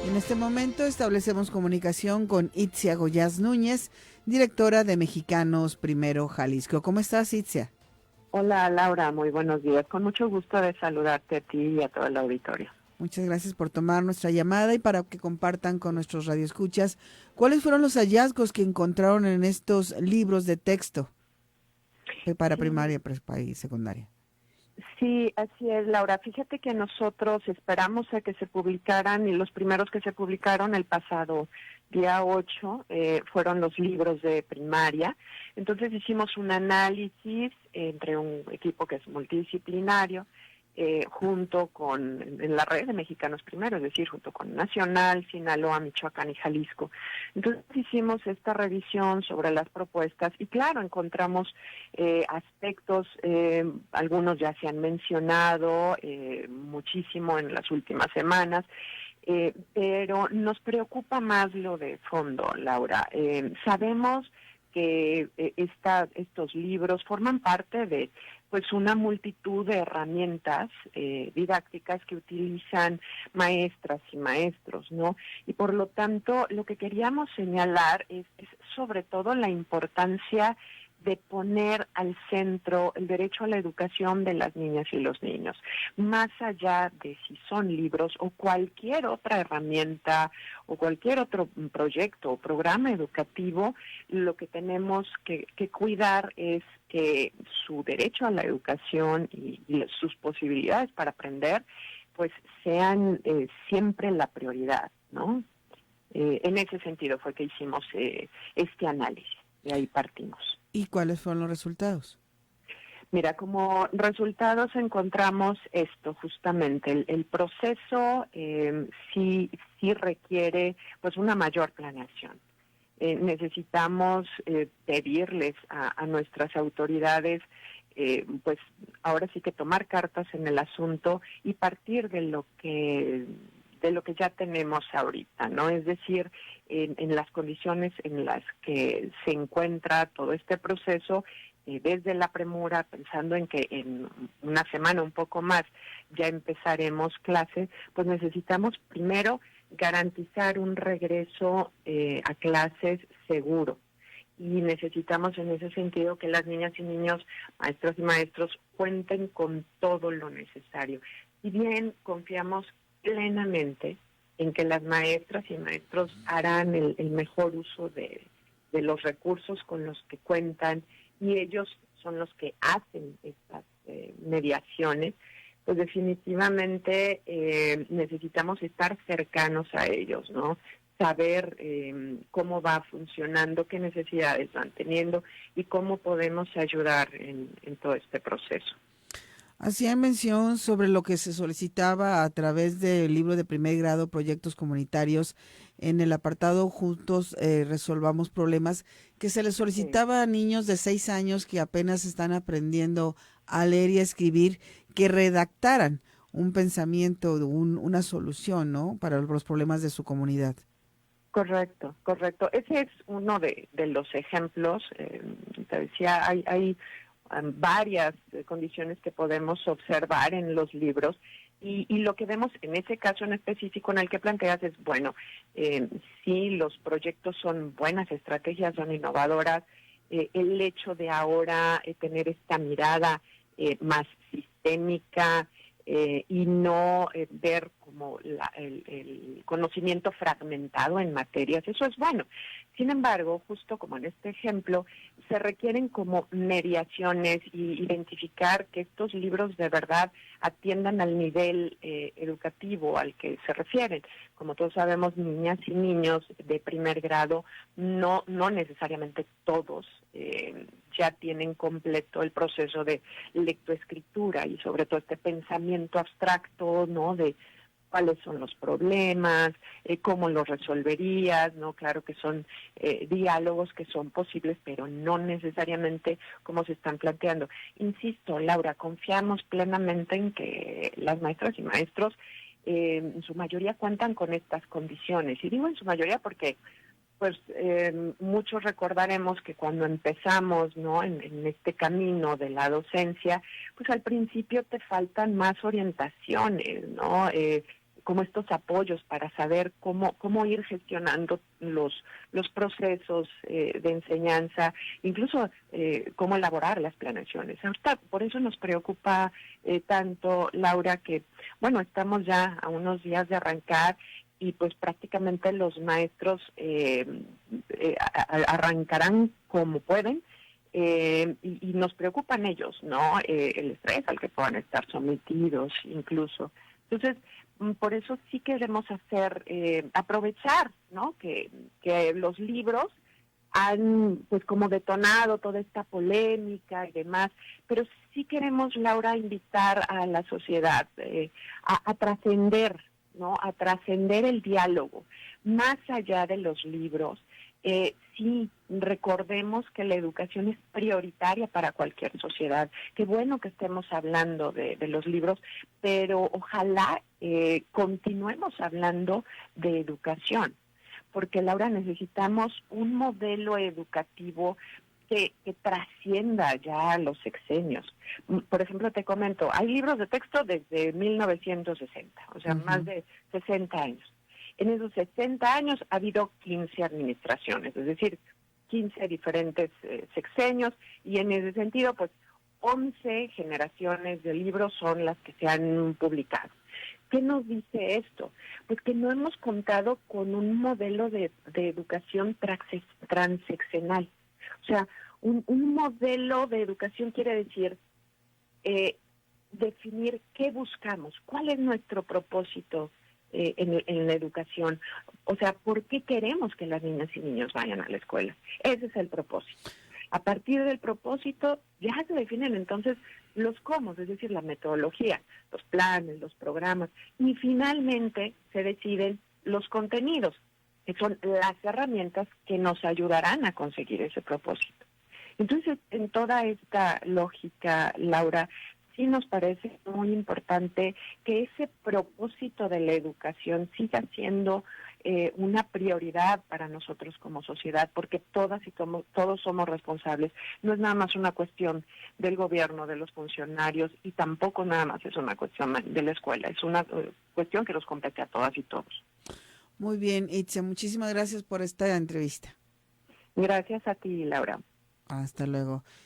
En este momento establecemos comunicación con Itzia Goyaz Núñez, directora de Mexicanos Primero Jalisco. ¿Cómo estás, Itzia? Hola Laura, muy buenos días. Con mucho gusto de saludarte a ti y a todo el auditorio. Muchas gracias por tomar nuestra llamada y para que compartan con nuestros radioescuchas cuáles fueron los hallazgos que encontraron en estos libros de texto para Sí, primaria, prepa y secundaria. sí, así es, Laura. Fíjate que nosotros esperamos a que se publicaran y los primeros que se publicaron el pasado día 8 fueron los libros de primaria. Entonces hicimos un análisis entre un equipo que es multidisciplinario junto con en la red de Mexicanos Primero, es decir, junto con Nacional, Sinaloa, Michoacán y Jalisco. Entonces hicimos esta revisión sobre las propuestas y claro, encontramos aspectos, algunos ya se han mencionado muchísimo en las últimas semanas, pero nos preocupa más lo de fondo, Laura. Sabemos que estos libros forman parte de pues una multitud de herramientas didácticas que utilizan maestras y maestros, ¿no? Y por lo tanto, lo que queríamos señalar es sobre todo la importancia de poner al centro el derecho a la educación de las niñas y los niños, más allá de si son libros o cualquier otra herramienta o cualquier otro proyecto o programa educativo, lo que tenemos que cuidar es que su derecho a la educación y sus posibilidades para aprender pues sean siempre la prioridad, ¿no? En ese sentido fue que hicimos este análisis, de ahí partimos. ¿Y cuáles fueron los resultados? Mira, como resultados encontramos esto justamente, el proceso sí requiere pues una mayor planeación. Necesitamos pedirles a nuestras autoridades pues ahora sí que tomar cartas en el asunto y partir de lo que ya tenemos ahorita, ¿no? Es decir, en las condiciones en las que se encuentra todo este proceso, desde la premura, pensando en que en una semana, un poco más, ya empezaremos clase, pues necesitamos primero garantizar un regreso a clases seguro. Y necesitamos en ese sentido que las niñas y niños, maestros y maestros, cuenten con todo lo necesario. Si bien confiamos plenamente en que las maestras y maestros harán el mejor uso de los recursos con los que cuentan y ellos son los que hacen estas mediaciones, pues definitivamente necesitamos estar cercanos a ellos, ¿no? Saber cómo va funcionando, qué necesidades van teniendo y cómo podemos ayudar en todo este proceso. Hacía mención sobre lo que se solicitaba a través del libro de primer grado, proyectos comunitarios, en el apartado Juntos Resolvamos Problemas, que se les Sí. solicitaba a niños de 6 años que apenas están aprendiendo a leer y a escribir, que redactaran un pensamiento, una solución, ¿no? Para los problemas de su comunidad. Correcto, correcto. Ese es uno de los ejemplos. Te decía, hay varias condiciones que podemos observar en los libros y lo que vemos en ese caso en específico en el que planteas es, bueno, sí, los proyectos son buenas estrategias, son innovadoras, el hecho de ahora tener esta mirada más sistémica, y no ver como el conocimiento fragmentado en materias, eso es bueno. Sin embargo, justo como en este ejemplo, se requieren como mediaciones y identificar que estos libros de verdad atiendan al nivel educativo al que se refieren. Como todos sabemos, niñas y niños de primer grado, no necesariamente todos ya tienen completo el proceso de lectoescritura y sobre todo este pensamiento abstracto, ¿no? De cuáles son los problemas, cómo los resolverías, ¿no? Claro que son diálogos que son posibles, pero no necesariamente como se están planteando. Insisto, Laura, confiamos plenamente en que las maestras y maestros en su mayoría cuentan con estas condiciones. Y digo en su mayoría porque pues muchos recordaremos que cuando empezamos, ¿no? En este camino de la docencia, pues al principio te faltan más orientaciones, ¿no? como estos apoyos para saber cómo ir gestionando los procesos de enseñanza, incluso cómo elaborar las planeaciones. Ahorita, por eso nos preocupa tanto, Laura, que, bueno, estamos ya a unos días de arrancar y pues prácticamente los maestros arrancarán como pueden, y nos preocupan ellos, ¿no? El estrés al que puedan estar sometidos incluso. Entonces, por eso sí queremos aprovechar, ¿no? Que los libros han pues como detonado toda esta polémica y demás, pero sí queremos, Laura, invitar a la sociedad a trascender, ¿no? A trascender el diálogo, más allá de los libros. Sí, recordemos que la educación es prioritaria para cualquier sociedad. Qué bueno que estemos hablando de los libros, pero ojalá continuemos hablando de educación, porque, Laura, necesitamos un modelo educativo que trascienda ya los sexenios. Por ejemplo, te comento, hay libros de texto desde 1960, o sea, más de 60 años. En esos 60 años ha habido 15 administraciones, es decir, 15 diferentes sexenios, y en ese sentido, pues, 11 generaciones de libros son las que se han publicado. ¿Qué nos dice esto? Pues que no hemos contado con un modelo de educación transeccional. O sea, un modelo de educación quiere decir definir qué buscamos, cuál es nuestro propósito en la educación. O sea, ¿por qué queremos que las niñas y niños vayan a la escuela? Ese es el propósito. A partir del propósito ya se definen entonces los cómo, es decir, la metodología, los planes, los programas, y finalmente se deciden los contenidos, que son las herramientas que nos ayudarán a conseguir ese propósito. Entonces, en toda esta lógica, Laura, sí nos parece muy importante que ese propósito de la educación siga siendo una prioridad para nosotros como sociedad, porque todas y todos somos responsables. No es nada más una cuestión del gobierno, de los funcionarios, y tampoco nada más es una cuestión de la escuela, es una cuestión que nos compete a todas y todos. Muy bien, Itzia, muchísimas gracias por esta entrevista. Gracias a ti, Laura. Hasta luego.